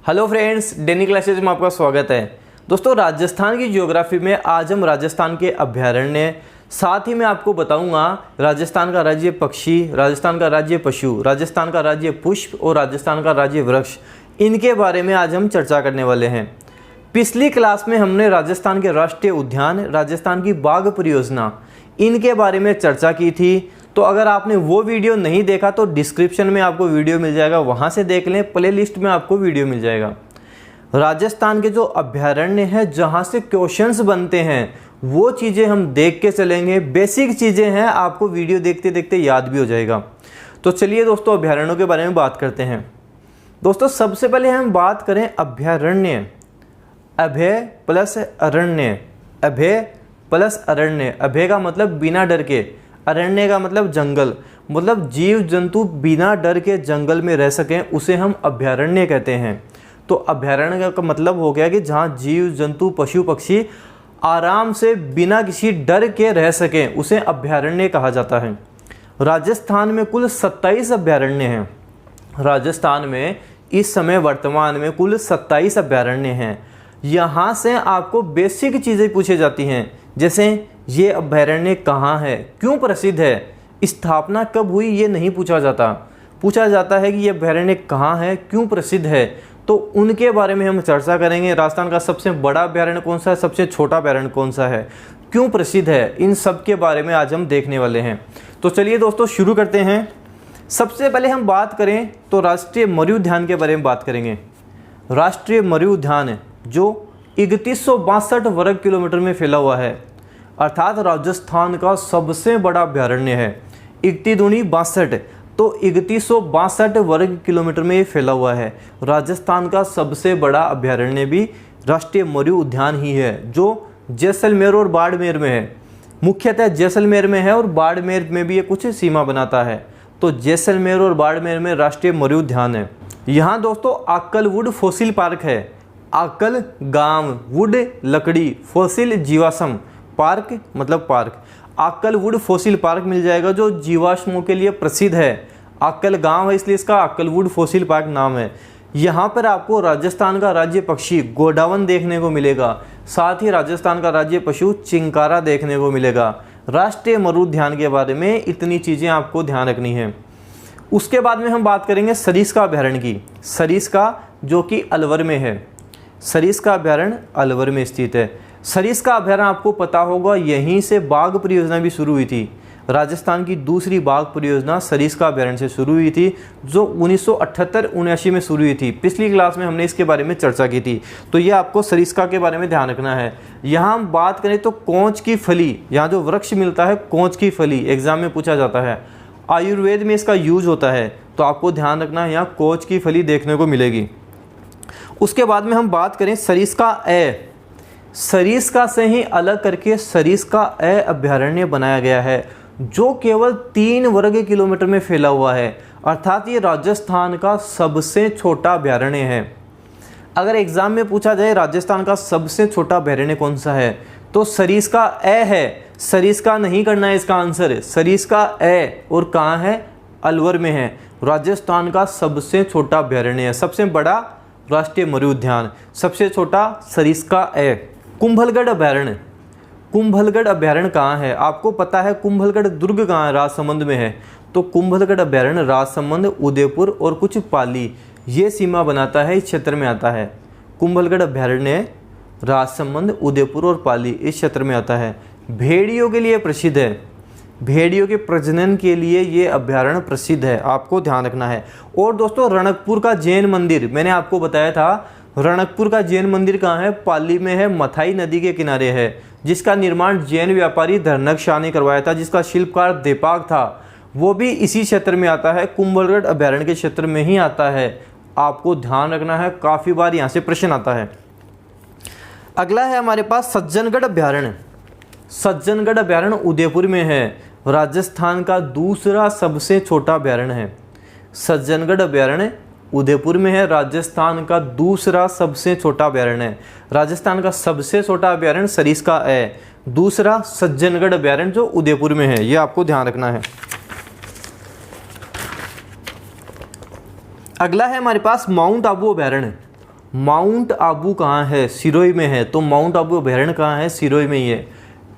Hello friends, डेनी classes में आपका स्वागत है। दोस्तों, राजस्थान की ज्योग्राफी में आज हम राजस्थान के अभ्यारण्य, साथ ही मैं आपको बताऊंगा राजस्थान का राज्य पक्षी, राजस्थान का राज्य पशु, राजस्थान का राज्य पुष्प और राजस्थान का राज्य वृक्ष, इनके बारे में आज हम चर्चा करने वाले हैं। पिछली क्लास में हमने राजस्थान के राष्ट्रीय उद्यान, राजस्थान की बाघ परियोजना, इनके बारे में चर्चा की थी। तो अगर आपने वो वीडियो नहीं देखा तो डिस्क्रिप्शन में आपको वीडियो मिल जाएगा, वहाँ से देख लें। प्ले लिस्ट में आपको वीडियो मिल जाएगा। राजस्थान के जो अभ्यारण्य हैं जहाँ से क्वेश्चंस बनते हैं वो चीज़ें हम देख के चलेंगे। बेसिक चीज़ें हैं, आपको वीडियो देखते देखते याद भी हो जाएगा। तो चलिए दोस्तों, अभ्यारण्यों के बारे में बात करते हैं। दोस्तों, सबसे पहले हम बात करें अभ्यारण्य। अभय प्लस अरण्य, अभय प्लस अरण्य। अभय का मतलब बिना डर के, अरण्य का मतलब जंगल, मतलब जीव जंतु बिना डर के जंगल में रह सकें, उसे हम अभ्यारण्य कहते हैं। तो अभ्यारण्य का मतलब हो गया कि जहाँ जीव जंतु पशु पक्षी आराम से बिना किसी डर के रह सकें, उसे अभ्यारण्य कहा जाता है। राजस्थान में कुल 27 अभ्यारण्य हैं। राजस्थान में इस समय वर्तमान में कुल 27 अभ्यारण्य हैं। यहाँ से आपको बेसिक चीज़ें पूछी जाती हैं, जैसे ये अभ्यारण्य कहाँ है, क्यों प्रसिद्ध है, स्थापना कब हुई, ये नहीं पूछा जाता। पूछा जाता है कि ये अभ्यारण्य कहाँ है, क्यों प्रसिद्ध है। तो उनके बारे में हम चर्चा करेंगे। राजस्थान का सबसे बड़ा अभ्यारण्य कौन सा है, सबसे छोटा अभ्यारण्य कौन सा है, क्यों प्रसिद्ध है, इन सब के बारे में आज हम देखने वाले हैं। तो चलिए दोस्तों, शुरू करते हैं। सबसे पहले हम बात करें तो राष्ट्रीय मरु उद्यान के बारे में बात करेंगे। राष्ट्रीय मरु उद्यान जो 3162 वर्ग किलोमीटर में फैला हुआ है, अर्थात राजस्थान का सबसे बड़ा अभ्यारण्य है। 31 दूनी 62, तो 3162 वर्ग किलोमीटर में ये फैला हुआ है। राजस्थान का सबसे बड़ा अभ्यारण्य भी राष्ट्रीय मरु उद्यान ही है, जो जैसलमेर और बाड़मेर में है। मुख्यतः जैसलमेर में है और बाड़मेर में भी ये कुछ सीमा बनाता है। तो जैसलमेर और बाड़मेर में राष्ट्रीय मरु उद्यान है। यहाँ दोस्तों आकलवुड फॉसिल पार्क है। आकल गांव, वुड लकड़ी, फॉसिल जीवाश्म, पार्क मतलब पार्क। आकलवुड फॉसिल पार्क मिल जाएगा जो जीवाश्मों के लिए प्रसिद्ध है। आकल गांव है इसलिए इसका आकलवुड फॉसिल पार्क नाम है। यहाँ पर आपको राजस्थान का राज्य पक्षी गोडावन देखने को मिलेगा, साथ ही राजस्थान का राज्य पशु चिंकारा देखने को मिलेगा। राष्ट्रीय मरु उद्यान के बारे में इतनी चीज़ें आपको ध्यान रखनी है। उसके बाद में हम बात करेंगे सरिस्का अभ्यारण्य की। सरिस्का जो कि अलवर में है। सरिस्का अभ्यारण्य अलवर में स्थित है। सरिस्का अभ्यारण्य आपको पता होगा, यहीं से बाघ परियोजना भी शुरू हुई थी। राजस्थान की दूसरी बाघ परियोजना सरिस्का अभ्यारण्य से शुरू हुई थी, जो 1978-79 में शुरू हुई थी। पिछली क्लास में हमने इसके बारे में चर्चा की थी। तो ये आपको सरिस्का के बारे में ध्यान रखना है। यहाँ हम बात करें तो कोंच की फली, यहाँ जो वृक्ष मिलता है कोंच की फली, एग्जाम में पूछा जाता है। आयुर्वेद में इसका यूज होता है, तो आपको ध्यान रखना है, यहाँ कोंच की फली देखने को मिलेगी। उसके बाद में हम बात करें सरिस्का ए। सरिस्का से ही अलग करके सरिस्का ए अभ्यारण्य बनाया गया है, जो केवल 3 वर्ग किलोमीटर में फैला हुआ है। अर्थात ये राजस्थान का सबसे छोटा अभ्यारण्य है। अगर एग्जाम में पूछा जाए राजस्थान का सबसे छोटा अभ्यारण्य कौन सा है, तो सरिस्का ए है। सरिस्का नहीं करना है इसका आंसर, सरिस्का ए। और कहाँ है, अलवर में है। राजस्थान का सबसे छोटा अभ्यारण्य है। सबसे बड़ा राष्ट्रीय मरु उद्यान, सबसे छोटा सरिस्का ए। कुंभलगढ़ अभ्यारण्य। कुंभलगढ़ अभ्यारण्य कहाँ है, आपको पता है कुंभलगढ़ दुर्ग कहाँ है, राजसमंद में है। तो कुंभलगढ़ अभ्यारण्य राजसमंद, उदयपुर और कुछ पाली, ये सीमा बनाता है, इस क्षेत्र में आता है। कुंभलगढ़ अभ्यारण्य राजसमंद, उदयपुर और पाली इस क्षेत्र में आता है। भेड़ियों के लिए प्रसिद्ध है। भेड़ियों के प्रजनन के लिए ये अभ्यारण्य प्रसिद्ध है, आपको ध्यान रखना है। और दोस्तों, रणकपुर का जैन मंदिर, मैंने आपको बताया था रणकपुर का जैन मंदिर कहाँ है, पाली में है, मथाई नदी के किनारे है, जिसका निर्माण जैन व्यापारी धर्नक शाह ने करवाया था, जिसका शिल्पकार देपाक था। वो भी इसी क्षेत्र में आता है, कुंभलगढ़ अभ्यारण्य के क्षेत्र में ही आता है। आपको ध्यान रखना है, काफ़ी बार यहाँ से प्रश्न आता है। अगला है हमारे पास सज्जनगढ़ अभ्यारण्य। सज्जनगढ़ अभ्यारण्य उदयपुर में है। राजस्थान का दूसरा सबसे छोटा अभ्यारण्य है। सज्जनगढ़ अभ्यारण्य उदयपुर में है, राजस्थान का दूसरा सबसे छोटा अभ्यारण्य है। राजस्थान का सबसे छोटा अभ्यारण्य सरिस्का है, दूसरा सज्जनगढ़ अभ्यारण्य जो उदयपुर में है, ये आपको ध्यान रखना है। अगला है हमारे पास माउंट आबू अभ्यारण्य। माउंट आबू कहाँ है? सिरोही में है। तो माउंट आबू अभयारण्य कहाँ है? सिरोही में ही है।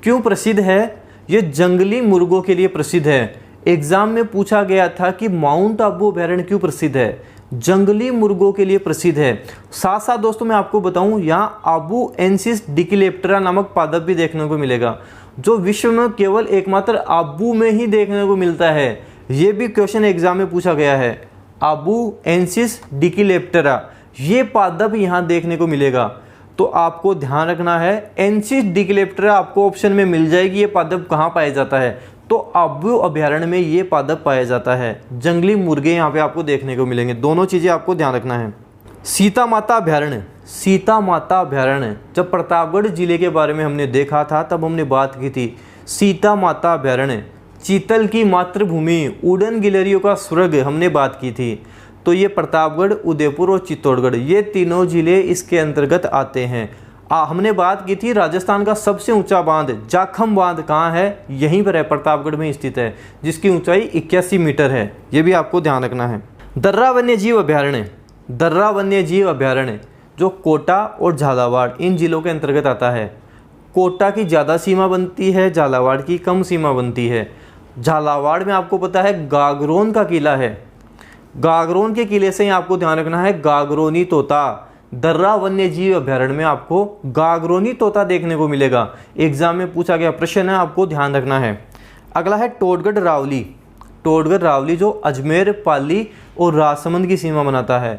क्यों प्रसिद्ध है? ये जंगली मुर्गों के लिए प्रसिद्ध है। एग्जाम में पूछा गया था कि माउंट आबू अभयारण्य क्यों प्रसिद्ध है? जंगली मुर्गों के लिए प्रसिद्ध है। साथ साथ दोस्तों मैं आपको बताऊं, यहाँ आबू एंसिस डिक्लेप्टरा नामक पादप भी देखने को मिलेगा, जो विश्व में केवल एकमात्र आबू में ही देखने को मिलता है। ये भी क्वेश्चन एग्जाम में पूछा गया है। आबू एंसिस डिक्लेप्टरा ये पादप यहाँ देखने को मिलेगा। तो आपको ध्यान रखना है, एंसिस डिक्लेप्टरा आपको ऑप्शन में मिल जाएगी। ये पादप कहाँ पाया जाता है? तो आबू अभयारण्य में ये पादप पाया जाता है। जंगली मुर्गे यहाँ पे आपको देखने को मिलेंगे। दोनों चीज़ें आपको ध्यान रखना है। सीता माता अभयारण्य, सीता माता अभयारण्य जब प्रतापगढ़ जिले के बारे में हमने देखा था तब हमने बात की थी। सीता माता अभयारण्य, चीतल की मातृभूमि, उड़न गिलहरियों का स्वर्ग हमने बात की थी। तो ये प्रतापगढ़, उदयपुर और चित्तौड़गढ़ ये तीनों जिले इसके अंतर्गत आते हैं। हमने बात की थी राजस्थान का सबसे ऊंचा बांध जाखम बांध कहाँ है? यहीं पर है, प्रतापगढ़ में स्थित है, जिसकी ऊंचाई 81 मीटर है। ये भी आपको ध्यान रखना है। दर्रा वन्यजीव अभयारण्य, दर्रा वन्यजीव अभयारण्य जो कोटा और झालावाड़ इन जिलों के अंतर्गत आता है। कोटा की ज़्यादा सीमा बनती है, झालावाड़ की कम सीमा बनती है। झालावाड़ में आपको पता है गागरोन का किला है। गागरोन के किले से ही आपको ध्यान रखना है गागरोनी तोता। दर्रा वन्यजीव अभयारण्य में आपको गागरोनी तोता देखने को मिलेगा। एग्जाम में पूछा गया प्रश्न है, आपको ध्यान रखना है। अगला है टोडगढ़ रावली। टोडगढ़ रावली जो अजमेर, पाली और राजसमंद की सीमा बनाता है।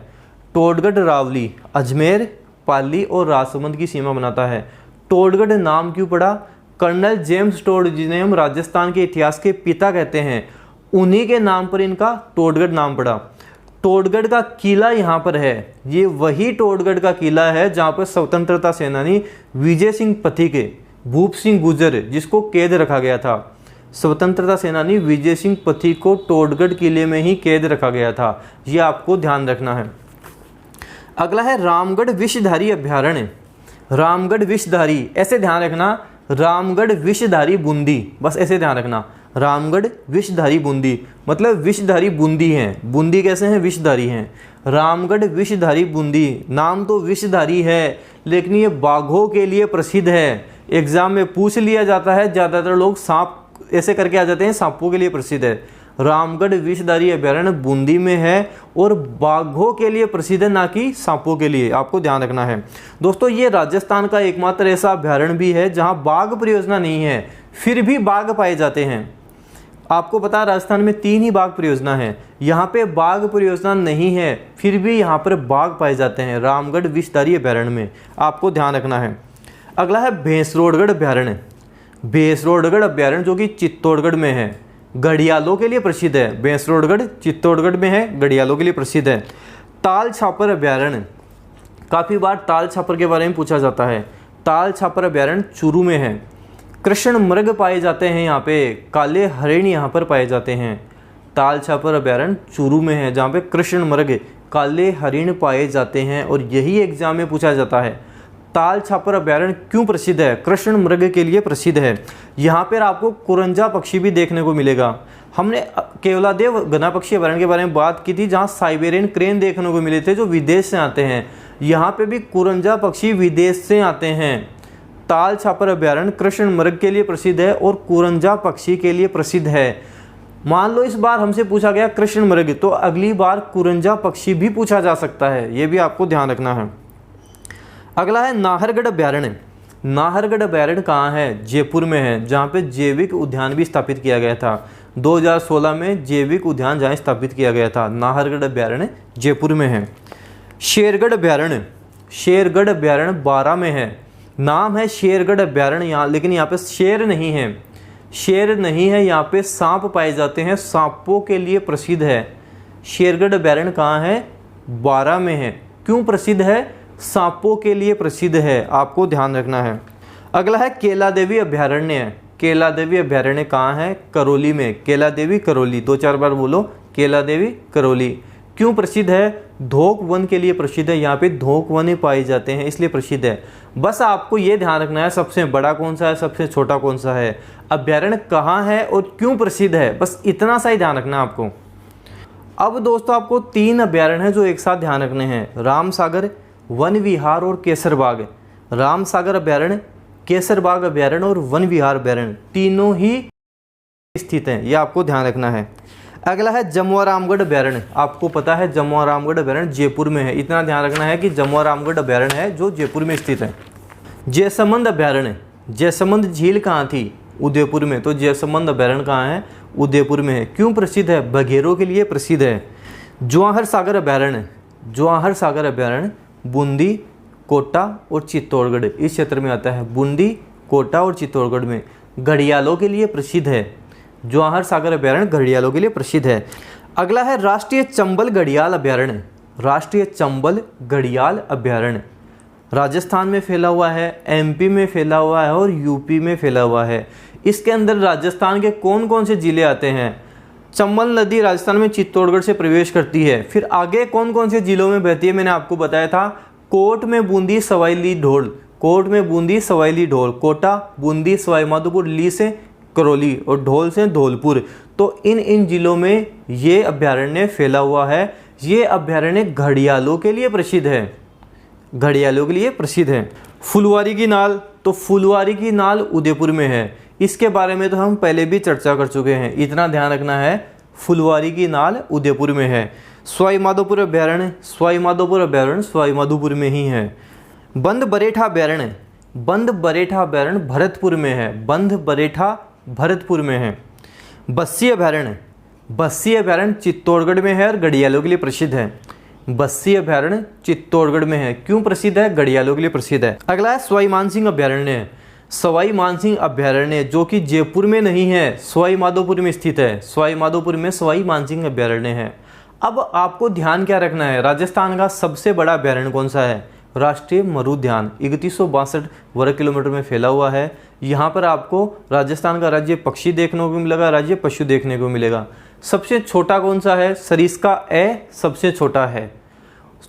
टोडगढ़ रावली अजमेर, पाली और राजसमंद की सीमा बनाता है। टोडगढ़ नाम क्यों पड़ा? कर्नल जेम्स टोड, जिन्हें हम राजस्थान के इतिहास के पिता कहते हैं, उन्हीं के नाम पर इनका टोडगढ़ नाम पड़ा। टोडगढ़ का किला यहाँ पर है। ये वही टोडगढ़ का किला है जहाँ पर स्वतंत्रता सेनानी विजय सिंह पथिक, भूप सिंह गुर्जर जिसको कैद रखा गया था। स्वतंत्रता सेनानी विजय सिंह पथिक को टोडगढ़ किले में ही कैद रखा गया था। ये आपको ध्यान रखना है। अगला है रामगढ़ विषधारी अभयारण्य। रामगढ़ विषधारी, ऐसे ध्यान रखना, रामगढ़ विषधारी बूंदी, बस ऐसे ध्यान रखना। रामगढ़ विषधारी बूंदी मतलब विषधारी बूंदी हैं। बूंदी कैसे हैं? विषधारी हैं। रामगढ़ विषधारी बूंदी, नाम तो विषधारी है लेकिन ये बाघों के लिए प्रसिद्ध है। एग्जाम में पूछ लिया जाता है, ज़्यादातर लोग सांप ऐसे करके आ जाते हैं, सांपों के लिए प्रसिद्ध है। रामगढ़ विषधारी अभयारण्य बूंदी में है और बाघों के लिए प्रसिद्ध है, ना कि सांपों के लिए। आपको ध्यान रखना है। दोस्तों ये राजस्थान का एकमात्र ऐसा अभयारण्य भी है जहाँ बाघ परियोजना नहीं है, फिर भी बाघ पाए जाते हैं। आपको पता है राजस्थान में 3 ही बाघ परियोजना है, यहाँ पे बाघ परियोजना नहीं है, फिर भी यहाँ पर बाघ पाए जाते हैं रामगढ़ विषधारी अभयारण्य में। आपको ध्यान रखना है। अगला है भैंसरोडगढ़ अभयारण्य। भैंसरोडगढ़ अभयारण्य जो कि चित्तौड़गढ़ में है, घड़ियालों के लिए प्रसिद्ध है। भैंसरोडगढ़ चित्तौड़गढ़ में है, घड़ियालों के लिए प्रसिद्ध है। ताल छापर अभयारण्य, काफ़ी बार ताल छापर के बारे में पूछा जाता है। ताल छापर अभयारण्य चूरू में है। कृष्ण मृग पाए जाते हैं यहाँ पे, काले हरिण यहाँ पर पाए जाते हैं। ताल छापर अभयारण्य चूरू में है जहाँ पे कृष्ण मृग, काले हरिण पाए जाते हैं और यही एग्जाम में पूछा जाता है। ताल छापर अभयारण्य क्यों प्रसिद्ध है? कृष्ण मृग के लिए प्रसिद्ध है। यहाँ पर आपको कुरंजा पक्षी भी देखने को मिलेगा। हमने केवलादेव घना पक्षी अभयारण्य के बारे में बात की थी जहाँ साइबेरियन क्रेन देखने को मिले थे जो विदेश से आते हैं। यहाँ पे भी कुरंजा पक्षी विदेश से आते हैं। ताल छापर अभयारण्य कृष्ण मृग के लिए प्रसिद्ध है और कुरंजा पक्षी के लिए प्रसिद्ध है। मान लो इस बार हमसे पूछा गया कृष्ण मृग, तो अगली बार कुरंजा पक्षी भी पूछा जा सकता है। ये भी आपको ध्यान रखना है। अगला है नाहरगढ़ अभयारण्य। नाहरगढ़ अभयारण्य कहाँ है? जयपुर में है, जहाँ पे जैविक उद्यान भी स्थापित किया गया था। 2016 में जैविक उद्यान जहाँ स्थापित किया गया था। नाहरगढ़ अभयारण्य जयपुर में है। शेरगढ़ अभयारण्य, शेरगढ़ अभयारण्य बारां में है। नाम है शेरगढ़ अभयारण्य यहाँ, लेकिन यहाँ पे शेर नहीं है, शेर नहीं है, यहाँ पे सांप पाए जाते हैं, सांपों के लिए प्रसिद्ध है। शेरगढ़ अभयारण्य कहाँ है? बारां में है। क्यों प्रसिद्ध है? सांपों के लिए प्रसिद्ध है। आपको ध्यान रखना है। अगला है केलादेवी अभयारण्य है। केलादेवी अभयारण्य कहाँ है? करौली में। केलादेवी करौली, 2-4 बार बोलो, केलादेवी करौली। क्यों प्रसिद्ध है? धोक वन के लिए प्रसिद्ध है। यहाँ पे धोक वन पाए जाते हैं इसलिए प्रसिद्ध है। बस आपको ये ध्यान रखना है सबसे बड़ा कौन सा है, सबसे छोटा कौन सा है, अभयारण्य कहाँ है और क्यों प्रसिद्ध है, बस इतना सा ही ध्यान रखना है आपको। अब दोस्तों आपको 3 अभयारण्य हैं जो एक साथ ध्यान रखने हैं। रामसागर, वन विहार और केसरबाग। रामसागर अभ्यारण्य, केसरबाग अभ्यारण्य और वन विहार अभ्यारण्य तीनों ही स्थित हैं, ये आपको ध्यान रखना है। अगला है जमुआ रामगढ़ अभ्यारण्य। आपको पता है जमुआ रामगढ़ अभ्यारण्य जयपुर में है, इतना ध्यान रखना है कि जमुआ रामगढ़ अभ्यारण्य है जो जयपुर में स्थित है। जयसमंद अभ्यारण्य, जयसमंद झील कहाँ थी? उदयपुर में। तो जयसमंद अभ्यारण्य कहाँ है? उदयपुर में है। क्यों प्रसिद्ध है? बघेरों के लिए प्रसिद्ध है। जवाहर सागर अभ्यारण्य, जवाहर सागर अभ्यारण्य बूंदी, कोटा और चित्तौड़गढ़ इस क्षेत्र में आता है। बूंदी, कोटा और चित्तौड़गढ़ में। घड़ियालों के लिए प्रसिद्ध है। जवाहर सागर अभ्यारण्य घड़ियालों के लिए प्रसिद्ध है। अगला है राष्ट्रीय चंबल घड़ियाल अभ्यारण्य। राष्ट्रीय चंबल घड़ियाल अभ्यारण्य राजस्थान में फैला हुआ है, एमपी में फैला हुआ है और यूपी में फैला हुआ है। इसके अंदर राजस्थान के कौन कौन से जिले आते हैं? चंबल नदी राजस्थान में चित्तौड़गढ़ से प्रवेश करती है। फिर आगे कौन कौन से जिलों में बहती है मैंने आपको बताया था। कोट में बूंदी, सवाई ढोल, कोट में बूंदी, सवाई ढोल, कोटा, बूंदी, सवाई माधोपुर, ली से करौली और ढोल से धौलपुर। तो इन जिलों में ये अभ्यारण्य फैला हुआ है। ये अभ्यारण्य घड़ियालों के लिए प्रसिद्ध है, घड़ियालों के लिए प्रसिद्ध है। फुलवारी की नाल, तो फुलवारी की नाल उदयपुर में है। इसके बारे में तो हम पहले भी चर्चा कर चुके हैं, इतना ध्यान रखना है। फुलवारी की नाल उदयपुर में है। सवाई माधोपुर अभ्यारण्य, सवाई माधोपुर अभ्यारण्य सवाई माधोपुर में ही है। बंद बरेठा अभ्यारण्य, बंद बरेठा अभ्यारण्य भरतपुर में है। बंद बरेठा भरतपुर में है। बस्सी अभ्यारण्य, बस्सी अभ्यारण्य चित्तौड़गढ़ में है और घड़ियालों के लिए प्रसिद्ध है। बस्सी अभ्यारण्य चित्तौड़गढ़ में है। क्यों प्रसिद्ध है? घड़ियालों के लिए प्रसिद्ध है। अगला है सवाई मानसिंह अभ्यारण्य। सवाई मानसिंह अभ्यारण्य जो कि जयपुर में नहीं है, सवाई माधोपुर में स्थित है। सवाई माधोपुर में सवाई मानसिंह अभ्यारण्य है। अब आपको ध्यान क्या रखना है? राजस्थान का सबसे बड़ा अभ्यारण्य कौन सा है? राष्ट्रीय मरु उद्यान 3162 वर्ग किलोमीटर में फैला हुआ है। यहाँ पर आपको राजस्थान का राज्य पक्षी देखने को मिलेगा, राज्य पशु देखने को मिलेगा। सबसे छोटा कौन सा है? सरिस्का ए सबसे छोटा है।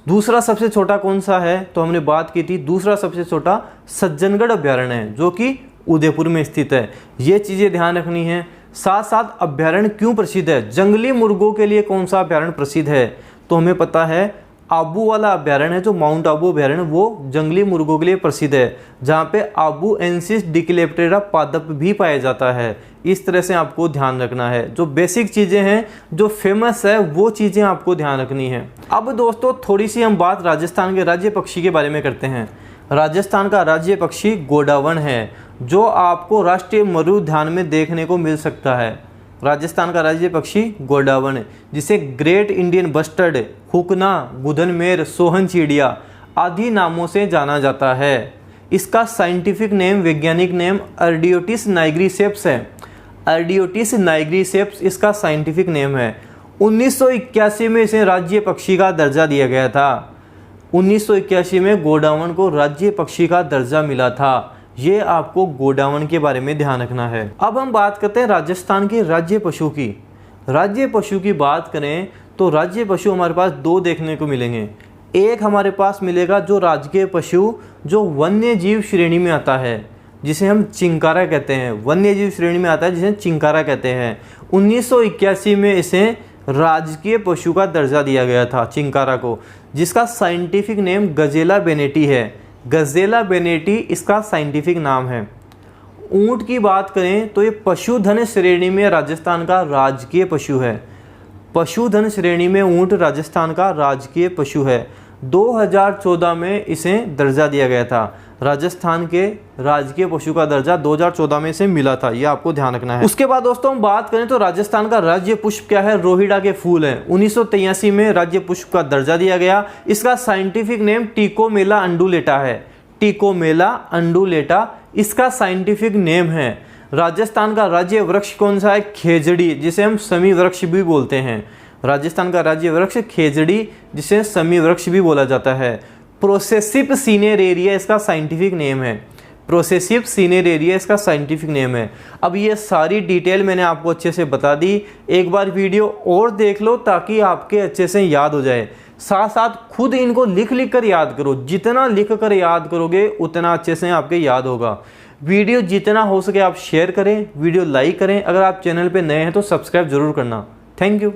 दूसरा सबसे छोटा कौन सा है? तो हमने बात की थी, दूसरा सबसे छोटा सज्जनगढ़ अभ्यारण्य है जो कि उदयपुर में स्थित है। ये चीज़ें ध्यान रखनी है। साथ साथ अभ्यारण्य क्यों प्रसिद्ध है? जंगली मुर्गों के लिए कौन सा अभ्यारण्य प्रसिद्ध है? तो हमें पता है आबू वाला अभ्यारण्य है जो माउंट आबू अभ्यारण्य, वो जंगली मुर्गों के लिए प्रसिद्ध है, जहाँ पे आबू एंसिस डिक्लेप्टेरा पादप भी पाया जाता है। इस तरह से आपको ध्यान रखना है। जो बेसिक चीज़ें हैं, जो फेमस है, वो चीज़ें आपको ध्यान रखनी है। अब दोस्तों थोड़ी सी हम बात राजस्थान के राज्य पक्षी के बारे में करते हैं। राजस्थान का राज्य पक्षी गोडावण है जो आपको राष्ट्रीय मरु उद्यान में देखने को मिल सकता है। राजस्थान का राज्य पक्षी गोडावण, जिसे ग्रेट इंडियन बस्टर्ड, हुकना, गुदनमेर, सोहन चिड़िया आदि नामों से जाना जाता है। इसका साइंटिफिक नेम, वैज्ञानिक नेम अर्डियोटिस नाइग्रीसेप्स है। अर्डियोटिस नाइग्रीसेप्स इसका साइंटिफिक नेम है। 1981 में इसे राज्य पक्षी का दर्जा दिया गया था। 1981 में गोडावण को राज्य पक्षी का दर्जा मिला था। ये आपको गोडावण के बारे में ध्यान रखना है। अब हम बात करते हैं राजस्थान के राज्य पशु की। राज्य पशु की बात करें तो राज्य पशु हमारे पास दो देखने को मिलेंगे। एक हमारे पास मिलेगा जो राजकीय पशु जो वन्य जीव श्रेणी में आता है, जिसे हम चिंकारा कहते हैं। वन्य जीव श्रेणी में आता है जिसे चिंकारा कहते हैं। 1981 में इसे राजकीय पशु का दर्जा दिया गया था, चिंकारा को, जिसका साइंटिफिक नेम गजेला बेनेटी है। गजेला बेनेटी इसका साइंटिफिक नाम है। ऊंट की बात करें तो ये पशुधन श्रेणी में राजस्थान का राजकीय पशु है। पशुधन श्रेणी में ऊंट राजस्थान का राजकीय पशु है। 2014 में इसे दर्जा दिया गया था। राजस्थान के राजकीय पशु का दर्जा 2014 में इसे मिला था, ये आपको ध्यान रखना है। उसके बाद दोस्तों हम बात करें तो राजस्थान का राज्य पुष्प क्या है? रोहिड़ा के फूल है। 1983 में राज्य पुष्प का दर्जा दिया गया। इसका साइंटिफिक नेम टिकोमेला अंडुलेटा है। टिकोमेला अंडुलेटा इसका साइंटिफिक नेम है। राजस्थान का राज्य वृक्ष कौन सा है? खेजड़ी, जिसे हम समी वृक्ष भी बोलते हैं। राजस्थान का राज्य वृक्ष खेजड़ी, जिसे समी वृक्ष भी बोला जाता है। प्रोसेसिव सीनेरेरिया इसका साइंटिफिक नेम है। प्रोसेसिव सीनेरेरिया इसका साइंटिफिक नेम है। अब ये सारी डिटेल मैंने आपको अच्छे से बता दी। एक बार वीडियो और देख लो ताकि आपके अच्छे से याद हो जाए। साथ साथ खुद इनको लिख लिख कर याद करो। जितना लिख कर याद करोगे उतना अच्छे से आपके याद होगा। वीडियो जितना हो सके आप शेयर करें, वीडियो लाइक करें। अगर आप चैनल पे नए हैं तो सब्सक्राइब जरूर करना। Thank you.